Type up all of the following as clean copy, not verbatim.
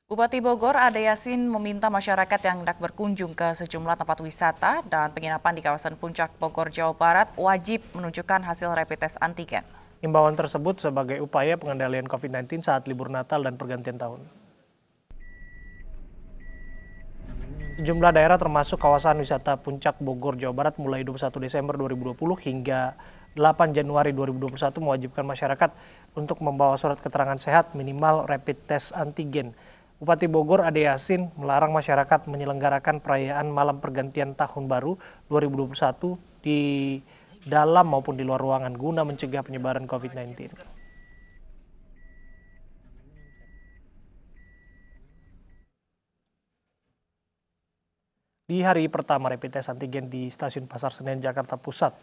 Bupati Bogor Ade Yasin meminta masyarakat yang hendak berkunjung ke sejumlah tempat wisata dan penginapan di kawasan Puncak Bogor, Jawa Barat wajib menunjukkan hasil rapid test antigen. Imbauan tersebut sebagai upaya pengendalian COVID-19 saat libur Natal dan pergantian tahun. Sejumlah daerah termasuk kawasan wisata Puncak Bogor, Jawa Barat mulai 21 Desember 2020 hingga 8 Januari 2021 mewajibkan masyarakat untuk membawa surat keterangan sehat minimal rapid test antigen. Bupati Bogor Ade Yasin melarang masyarakat menyelenggarakan perayaan malam pergantian tahun baru 2021 di dalam maupun di luar ruangan guna mencegah penyebaran COVID-19. Di hari pertama rapid test antigen di Stasiun Pasar Senen, Jakarta Pusat,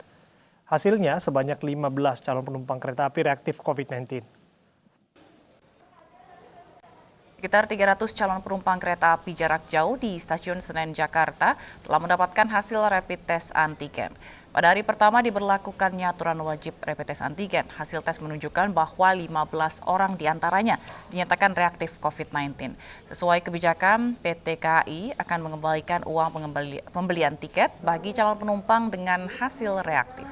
hasilnya sebanyak 15 calon penumpang kereta api reaktif COVID-19. Sekitar 300 calon penumpang kereta api jarak jauh di Stasiun Senen, Jakarta telah mendapatkan hasil rapid test antigen. Pada hari pertama diberlakukannya aturan wajib rapid test antigen, hasil tes menunjukkan bahwa 15 orang diantaranya dinyatakan reaktif COVID-19. Sesuai kebijakan, PT KAI akan mengembalikan uang pembelian tiket bagi calon penumpang dengan hasil reaktif.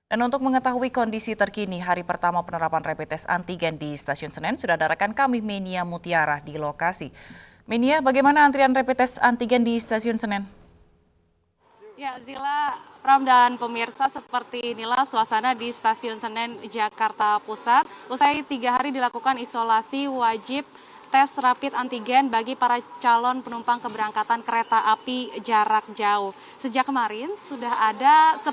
Dan untuk mengetahui kondisi terkini hari pertama penerapan rapid test antigen di Stasiun Senen, sudah ada rekan kami Menia Mutiara di lokasi. Menia, bagaimana antrian rapid test antigen di Stasiun Senen? Ya, Zila, Pram dan pemirsa, seperti inilah suasana di Stasiun Senen, Jakarta Pusat. Usai 3 hari dilakukan isolasi wajib tes rapid antigen bagi para calon penumpang keberangkatan kereta api jarak jauh. Sejak kemarin sudah ada 10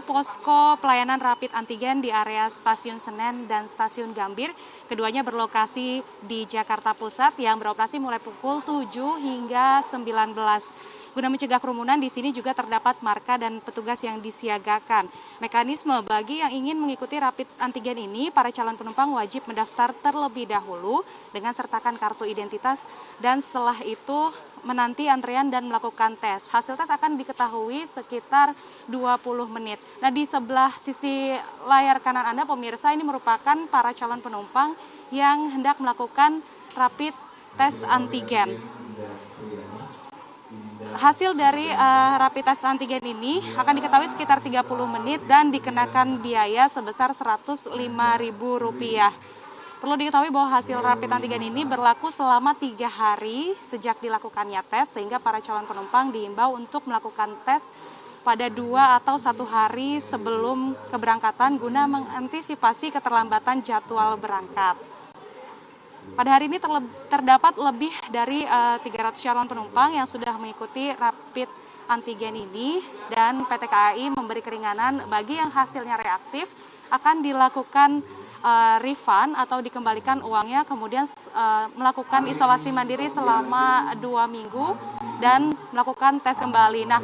posko pelayanan rapid antigen di area Stasiun Senen dan Stasiun Gambir. Keduanya berlokasi di Jakarta Pusat yang beroperasi mulai pukul 7 hingga 19. Guna mencegah kerumunan, di sini juga terdapat marka dan petugas yang disiagakan. Mekanisme bagi yang ingin mengikuti rapid antigen ini, para calon penumpang wajib mendaftar terlebih dahulu dengan sertakan kartu identitas dan setelah itu menanti antrean dan melakukan tes. Hasil tes akan diketahui sekitar 20 menit. Nah, di sebelah sisi layar kanan Anda, pemirsa, ini merupakan para calon penumpang yang hendak melakukan rapid tes antigen. Hasil dari rapid test antigen ini akan diketahui sekitar 30 menit dan dikenakan biaya sebesar Rp105.000. Perlu diketahui bahwa hasil rapid antigen ini berlaku selama 3 hari sejak dilakukannya tes, sehingga para calon penumpang diimbau untuk melakukan tes pada 2 atau 1 hari sebelum keberangkatan guna mengantisipasi keterlambatan jadwal berangkat. Pada hari ini terdapat lebih dari 300 calon penumpang yang sudah mengikuti rapid antigen ini, dan PT KAI memberi keringanan bagi yang hasilnya reaktif akan dilakukan refund atau dikembalikan uangnya, kemudian melakukan isolasi mandiri selama 2 minggu dan melakukan tes kembali. Nah,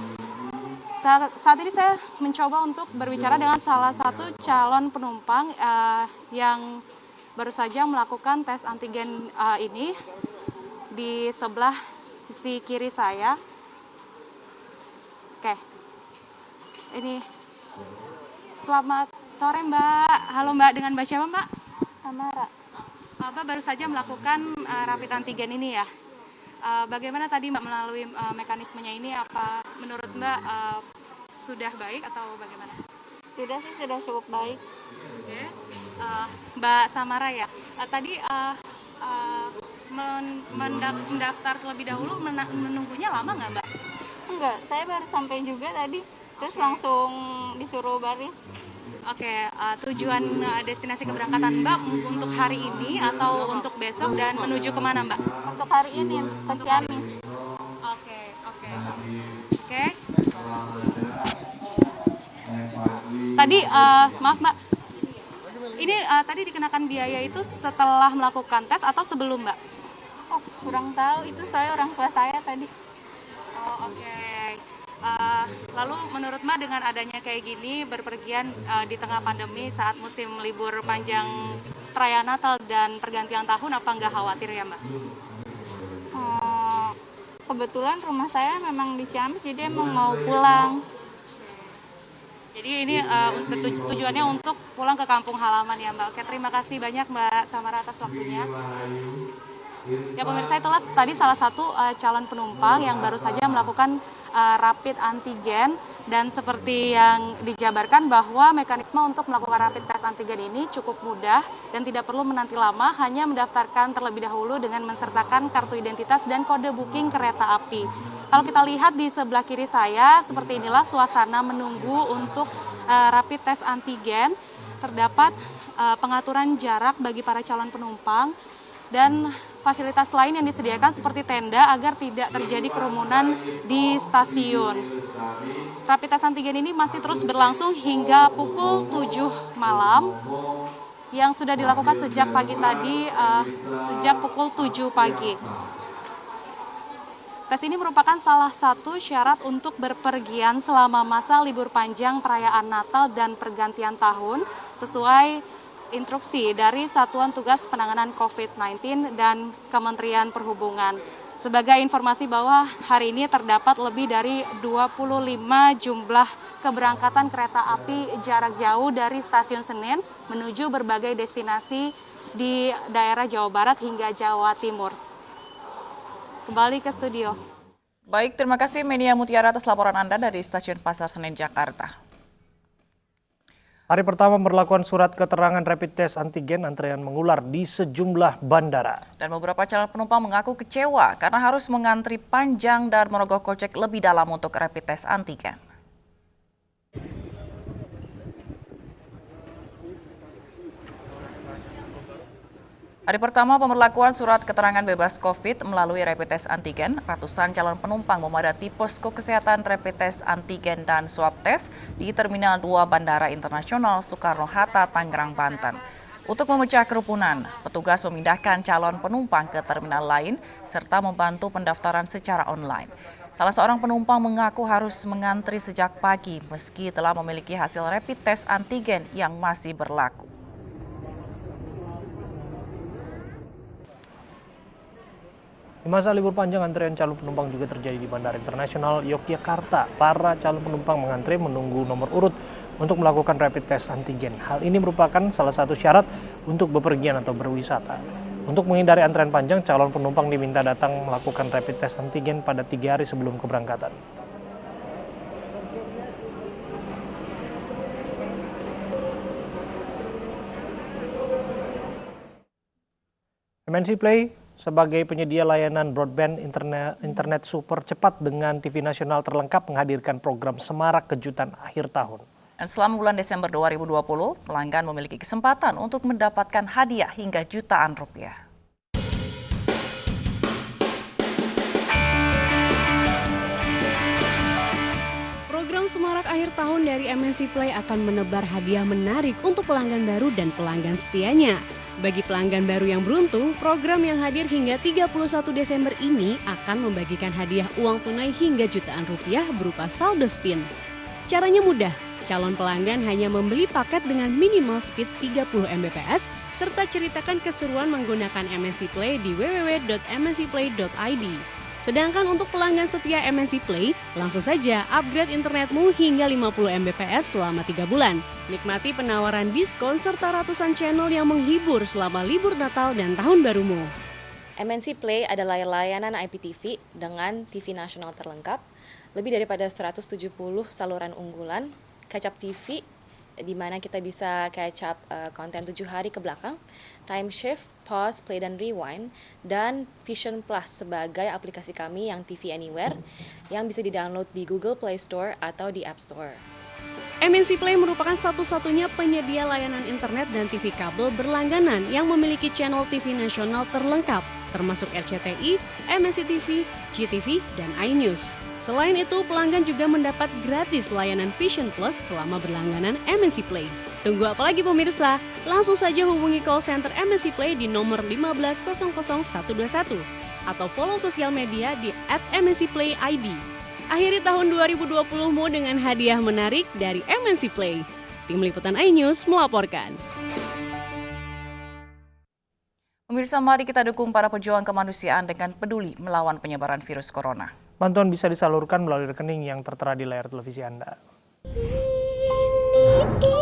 saat ini saya mencoba untuk berbicara dengan salah satu calon penumpang yang baru saja melakukan tes antigen ini di sebelah sisi kiri saya. Oke, ini selamat sore Mbak. Halo Mbak, dengan Mbak siapa Mbak? Amara. Mbak baru saja melakukan rapid antigen ini ya. Bagaimana tadi Mbak melalui mekanismenya ini? Apa menurut Mbak sudah baik atau bagaimana? Sudah cukup baik. Oke. Mbak Samara ya, tadi mendaftar terlebih dahulu, menunggunya lama nggak Mbak? Enggak, saya baru sampai juga tadi, terus langsung disuruh baris. Oke, tujuan destinasi keberangkatan Mbak untuk hari ini atau untuk besok dan menuju kemana Mbak? Untuk hari ini ke Ciamis. Oke. Tadi maaf Mbak, ini tadi dikenakan biaya itu setelah melakukan tes atau sebelum Mbak? Oh, kurang tahu, itu saya orang tua saya tadi. Oh, oke. Lalu menurut Mbak, dengan adanya kayak gini, berpergian di tengah pandemi saat musim libur panjang perayaan Natal dan pergantian tahun, apa nggak khawatir ya Mbak? Kebetulan rumah saya memang di Ciamis, jadi emang mau pulang. Jadi ini tujuannya untuk pulang ke kampung halaman ya Mbak. Oke, terima kasih banyak Mbak Samara atas waktunya. Ya pemirsa, itulah tadi salah satu calon penumpang yang baru saja melakukan rapid antigen, dan seperti yang dijabarkan bahwa mekanisme untuk melakukan rapid test antigen ini cukup mudah dan tidak perlu menanti lama, hanya mendaftarkan terlebih dahulu dengan mensertakan kartu identitas dan kode booking kereta api. Kalau kita lihat di sebelah kiri saya, seperti inilah suasana menunggu untuk rapid test antigen. Terdapat pengaturan jarak bagi para calon penumpang dan fasilitas lain yang disediakan seperti tenda agar tidak terjadi kerumunan di stasiun. Rapid test antigen ini masih terus berlangsung hingga pukul 7 malam yang sudah dilakukan sejak pagi tadi, sejak pukul 7 pagi. Tes ini merupakan salah satu syarat untuk berpergian selama masa libur panjang perayaan Natal dan pergantian tahun sesuai instruksi dari Satuan Tugas Penanganan COVID-19 dan Kementerian Perhubungan. Sebagai informasi bahwa hari ini terdapat lebih dari 25 jumlah keberangkatan kereta api jarak jauh dari Stasiun Senen menuju berbagai destinasi di daerah Jawa Barat hingga Jawa Timur. Kembali ke studio. Baik, terima kasih Menia Mutiara atas laporan Anda dari Stasiun Pasar Senen, Jakarta. Hari pertama berlakuan surat keterangan rapid test antigen, antrean mengular di sejumlah bandara. Dan beberapa calon penumpang mengaku kecewa karena harus mengantri panjang dan merogoh kocek lebih dalam untuk rapid test antigen. Hari pertama pemberlakuan surat keterangan bebas COVID melalui rapid test antigen, ratusan calon penumpang memadati posko kesehatan rapid test antigen dan swab test di Terminal 2 Bandara Internasional Soekarno-Hatta, Tangerang, Banten. Untuk memecah kerukunan, petugas memindahkan calon penumpang ke terminal lain serta membantu pendaftaran secara online. Salah seorang penumpang mengaku harus mengantri sejak pagi meski telah memiliki hasil rapid test antigen yang masih berlaku. Di masa libur panjang, antrean calon penumpang juga terjadi di Bandara Internasional Yogyakarta. Para calon penumpang mengantre menunggu nomor urut untuk melakukan rapid test antigen. Hal ini merupakan salah satu syarat untuk bepergian atau berwisata. Untuk menghindari antrean panjang, calon penumpang diminta datang melakukan rapid test antigen pada 3 hari sebelum keberangkatan. MNC Play sebagai penyedia layanan broadband internet super cepat dengan TV nasional terlengkap menghadirkan program Semarak Kejutan Akhir Tahun. Dan selama bulan Desember 2020, pelanggan memiliki kesempatan untuk mendapatkan hadiah hingga jutaan rupiah. Program Semarak Akhir Tahun dari MNC Play akan menebar hadiah menarik untuk pelanggan baru dan pelanggan setianya. Bagi pelanggan baru yang beruntung, program yang hadir hingga 31 Desember ini akan membagikan hadiah uang tunai hingga jutaan rupiah berupa saldo spin. Caranya mudah, calon pelanggan hanya membeli paket dengan minimal speed 30 Mbps serta ceritakan keseruan menggunakan MNC Play di www.mncplay.id. Sedangkan untuk pelanggan setia MNC Play, langsung saja upgrade internetmu hingga 50 Mbps selama 3 bulan. Nikmati penawaran diskon serta ratusan channel yang menghibur selama libur Natal dan Tahun Barumu. MNC Play adalah layanan IPTV dengan TV nasional terlengkap, lebih daripada 170 saluran unggulan, catch-up TV, di mana kita bisa catch-up konten 7 hari ke belakang, time shift, pause, play dan rewind, dan Vision Plus sebagai aplikasi kami yang TV Anywhere yang bisa di-download di Google Play Store atau di App Store. MNC Play merupakan satu-satunya penyedia layanan internet dan TV kabel berlangganan yang memiliki channel TV nasional terlengkap, termasuk RCTI, MNC TV, GTV, dan iNews. Selain itu, pelanggan juga mendapat gratis layanan Vision Plus selama berlangganan MNC Play. Tunggu apa lagi pemirsa? Langsung saja hubungi call center MNC Play di nomor 1500121 atau follow sosial media di @mncplay.id. Akhiri tahun 2020-mu dengan hadiah menarik dari MNC Play. Tim Liputan iNews melaporkan. Pemirsa, mari kita dukung para pejuang kemanusiaan dengan peduli melawan penyebaran virus corona. Bantuan bisa disalurkan melalui rekening yang tertera di layar televisi Anda. Ih.